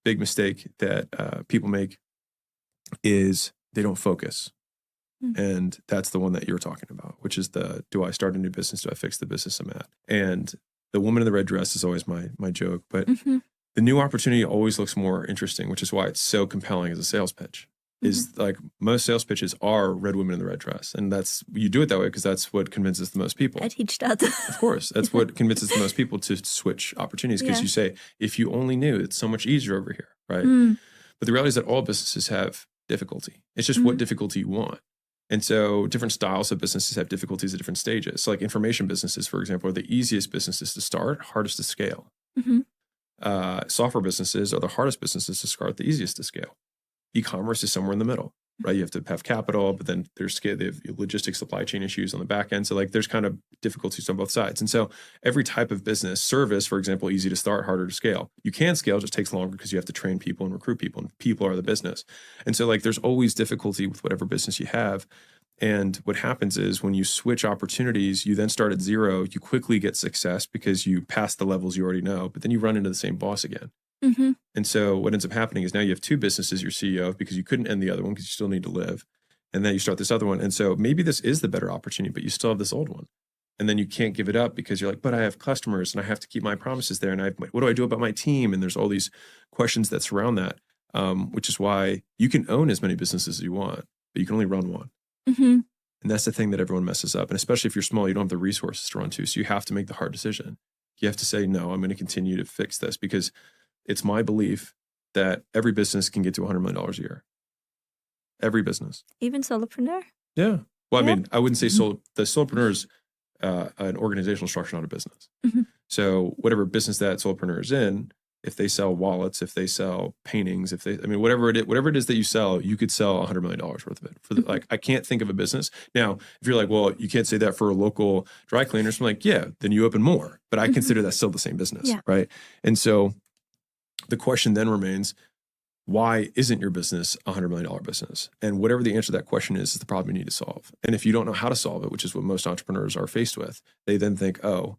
big mistake that people make is they don't focus. And that's the one that you're talking about, which is do I start a new business? Do I fix the business I'm at? And the woman in the red dress is always my joke, but the new opportunity always looks more interesting, which is why it's so compelling as a sales pitch. Is like most sales pitches are red women in the red dress. And you do it that way because that's what convinces the most people. I teach that. Of course. That's what convinces the most people to switch opportunities because you say, if you only knew, it's so much easier over here, right? But the reality is that all businesses have difficulty. It's just what difficulty you want. And so different styles of businesses have difficulties at different stages. So like information businesses, for example, are the easiest businesses to start, hardest to scale. Software businesses are the hardest businesses to start, the easiest to scale. E-commerce is somewhere in the middle, right? You have to have capital, but then they have logistics, supply chain issues on the back end. So like there's kind of difficulties on both sides. And so every type of business, service, for example, easy to start, harder to scale. You can scale, it just takes longer because you have to train people and recruit people, and people are the business. And so like there's always difficulty with whatever business you have. And what happens is when you switch opportunities, you then start at zero, you quickly get success because you pass the levels you already know, but then you run into the same boss again. And so what ends up happening is now you have two businesses you're CEO of because you couldn't end the other one because you still need to live. And then you start this other one. And so maybe this is the better opportunity, but you still have this old one. And then you can't give it up because you're like, but I have customers and I have to keep my promises there. And what do I do about my team? And there's all these questions that surround that, which is why you can own as many businesses as you want, but you can only run one. And that's the thing that everyone messes up. And especially if you're small, you don't have the resources to run to. So you have to make the hard decision. You have to say, no, I'm going to continue to fix this because it's my belief that every business can get to $100 million a year. Every business. Even solopreneur? Yeah. Well, I mean, I wouldn't say the solopreneur is an organizational structure, not a business. So whatever business that solopreneur is in, if they sell wallets, if they sell paintings, whatever it is that you sell, you could sell $100 million worth of it. Like, I can't think of a business. Now, if you're like, well, you can't say that for a local dry cleaner. So I'm like, yeah, then you open more. But I consider that still the same business, right? And so the question then remains, why isn't your business a $100 million business? And whatever the answer to that question is the problem you need to solve. And if you don't know how to solve it, which is what most entrepreneurs are faced with, they then think, oh,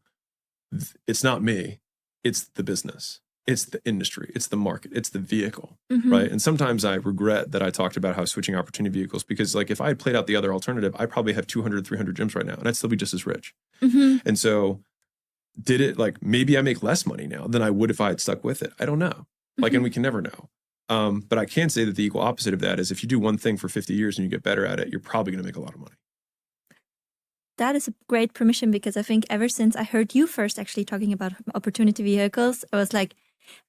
it's not me, it's the business. It's the industry, it's the market, it's the vehicle, right? And sometimes I regret that I talked about how switching opportunity vehicles, because like if I had played out the other alternative, I probably have 200, 300 gyms right now, and I'd still be just as rich. And so maybe I make less money now than I would if I had stuck with it. I don't know. And we can never know. But I can say that the equal opposite of that is if you do one thing for 50 years and you get better at it, you're probably going to make a lot of money. That is a great permission, because I think ever since I heard you first actually talking about opportunity vehicles, I was like,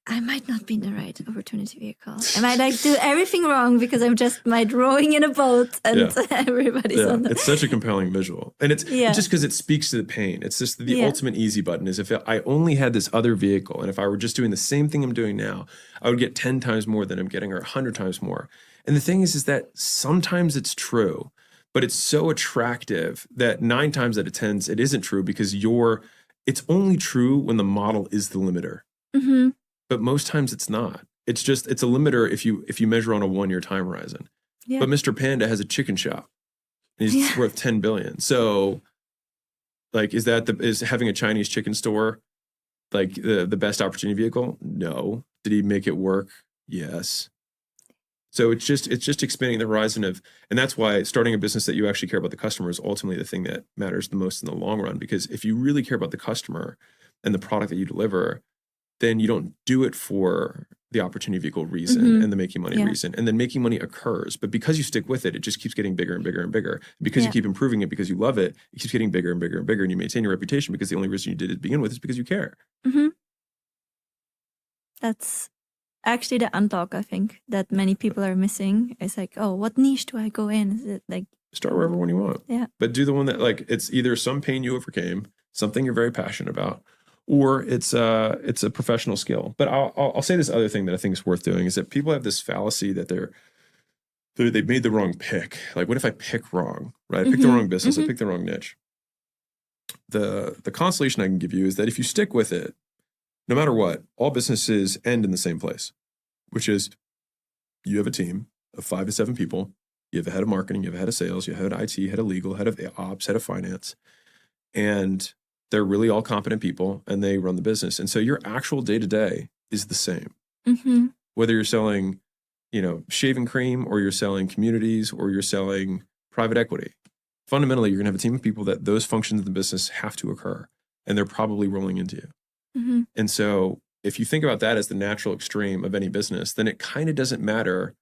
I might not be in the right opportunity vehicle. I might do everything wrong because I'm just rowing in a boat and everybody's on the... It's such a compelling visual. And it's just because it speaks to the pain. It's just the ultimate easy button is if I only had this other vehicle and if I were just doing the same thing I'm doing now, I would get 10 times more than I'm getting or 100 times more. And the thing is that sometimes it's true, but it's so attractive that 9 times out of 10 it isn't true because it's only true when the model is the limiter. But most times it's not. It's a limiter if you measure on a 1-year time horizon. But Mr. Panda has a chicken shop. And he's worth 10 billion. So like, is having a Chinese chicken store like the best opportunity vehicle? No. Did he make it work? Yes. So it's just expanding the horizon and that's why starting a business that you actually care about the customer is ultimately the thing that matters the most in the long run. Because if you really care about the customer and the product that you deliver, then you don't do it for the opportunity vehicle reason and the making money reason. And then making money occurs. But because you stick with it, it just keeps getting bigger and bigger and bigger. Because you keep improving it because you love it, it keeps getting bigger and bigger and bigger. And you maintain your reputation because the only reason you did it to begin with is because you care. That's actually the unlock, I think, that many people are missing. It's like, oh, what niche do I go in? Is it like... Start wherever one you want. Yeah. But do the one that it's either some pain you overcame, something you're very passionate about, or it's a professional skill. But I'll say this other thing that I think is worth doing is that people have this fallacy that they've made the wrong pick. Like, what if I pick wrong, right? I pick the wrong business. I pick the wrong niche. The consolation I can give you is that if you stick with it, no matter what, all businesses end in the same place, which is you have a team of 5 to 7 people. You have a head of marketing, you have a head of sales, you have a head of IT, head of legal, head of ops, head of finance, and they're really all competent people and they run the business. And so your actual day-to-day is the same. whether you're selling, shaving cream, or you're selling communities, or you're selling private equity. Fundamentally, you're going to have a team of people that those functions of the business have to occur, and they're probably rolling into you. Mm-hmm. And so if you think about that as the natural extreme of any business, then it kind of doesn't matter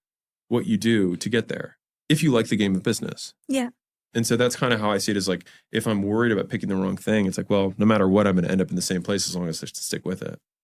what you do to get there if you like the game of business. Yeah. And so that's kind of how I see it, is like, if I'm worried about picking the wrong thing, it's like, well, no matter what, I'm going to end up in the same place as long as I stick with it.